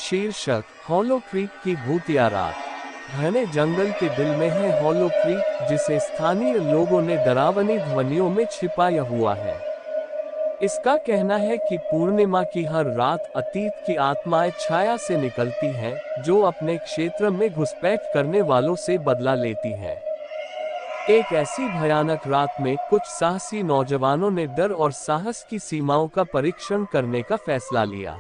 शीर्षक hollow creek की भूतिया रात। घने जंगल के दिल में है हॉलो क्रीक, जिसे स्थानीय लोगों ने डरावनी ध्वनियों में छिपाया हुआ है। इसका कहना है कि पूर्णिमा की हर रात अतीत की आत्माएं छाया से निकलती हैं, जो अपने क्षेत्र में घुसपैठ करने वालों से बदला लेती हैं। एक ऐसी भयानक रात में कुछ साहसी नौजवानों ने डर और साहस की सीमाओं का परीक्षण करने का फैसला लिया।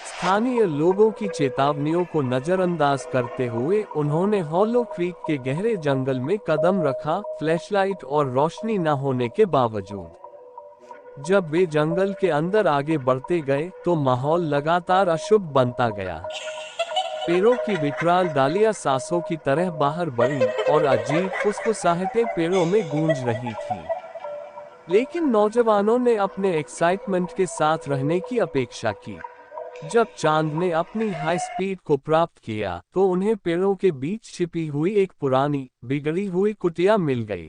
स्थानीय लोगों की चेतावनियों को नजरअंदाज करते हुए उन्होंने हॉलो क्रीक के गहरे जंगल में कदम रखा, फ्लैशलाइट और रोशनी न होने के बावजूद। जब वे जंगल के अंदर आगे बढ़ते गए तो माहौल लगातार अशुभ बनता गया। पेड़ों की विकराल डालियां सांसों की तरह बाहर बढ़ी और अजीब फुसफुसाहटें पेड़ों में गूंज रही थी। लेकिन नौजवानों ने अपने एक्साइटमेंट के साथ रहने की अपेक्षा की। जब चांद ने अपनी हाई स्पीड को प्राप्त किया तो उन्हें पेड़ों के बीच छिपी हुई एक पुरानी बिगड़ी हुई कुटिया मिल गई।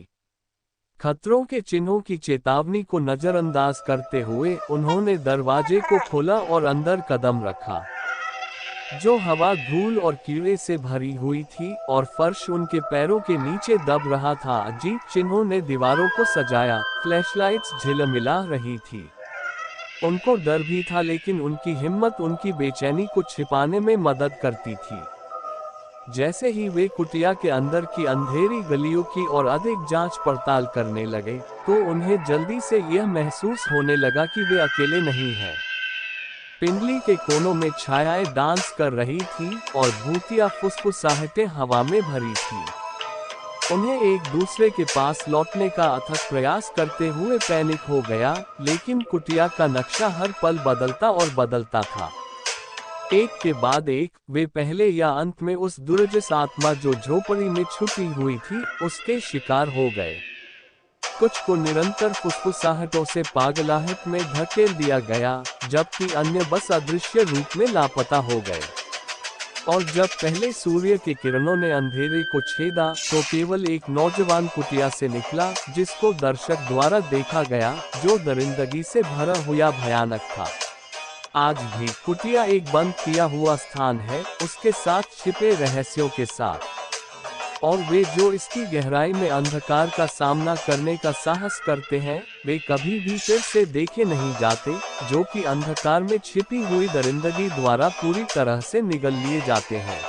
खतरों के चिन्हों की चेतावनी को नजरअंदाज करते हुए उन्होंने दरवाजे को खोला और अंदर कदम रखा। जो हवा धूल और कीड़े से भरी हुई थी और फर्श उनके पैरों के नीचे दब रहा था। अजीब चिन्हों ने दीवारों को सजाया, फ्लैशलाइट्स झिलमिला रही थी। उनको डर भी था, लेकिन उनकी हिम्मत उनकी बेचैनी को छिपाने में मदद करती थी। जैसे ही वे कुटिया के अंदर की अंधेरी गलियों की और अधिक जांच पड़ताल करने लगे तो उन्हें जल्दी से यह महसूस होने लगा कि वे अकेले नहीं हैं। पिंडली के कोनों में छायाएं डांस कर रही थी और भूतिया फुसफुसाहटें हवा में भरी थी। उन्हें एक दूसरे के पास लौटने का अथक प्रयास करते हुए पैनिक हो गया, लेकिन कुटिया का नक्शा हर पल बदलता और बदलता था। एक के बाद एक वे पहले या अंत में उस दुर्जस आत्मा जो झोपड़ी में छुपी हुई थी उसके शिकार हो गए। कुछ को निरंतर फुसफुसाहटों से पागलाहट में धकेल दिया गया, जबकि अन्य बस अदृश्य रूप में लापता हो गए। और जब पहले सूर्य की किरणों ने अंधेरे को छेदा तो केवल एक नौजवान कुटिया से निकला, जिसको दर्शक द्वारा देखा गया, जो दरिंदगी से भरा हुआ भयानक था। आज भी कुटिया एक बंद किया हुआ स्थान है, उसके साथ छिपे रहस्यों के साथ। और वे जो इसकी गहराई में अंधकार का सामना करने का साहस करते हैं, वे कभी भी फिर से देखे नहीं जाते, जो कि अंधकार में छिपी हुई दरिंदगी द्वारा पूरी तरह से निगल लिए जाते हैं।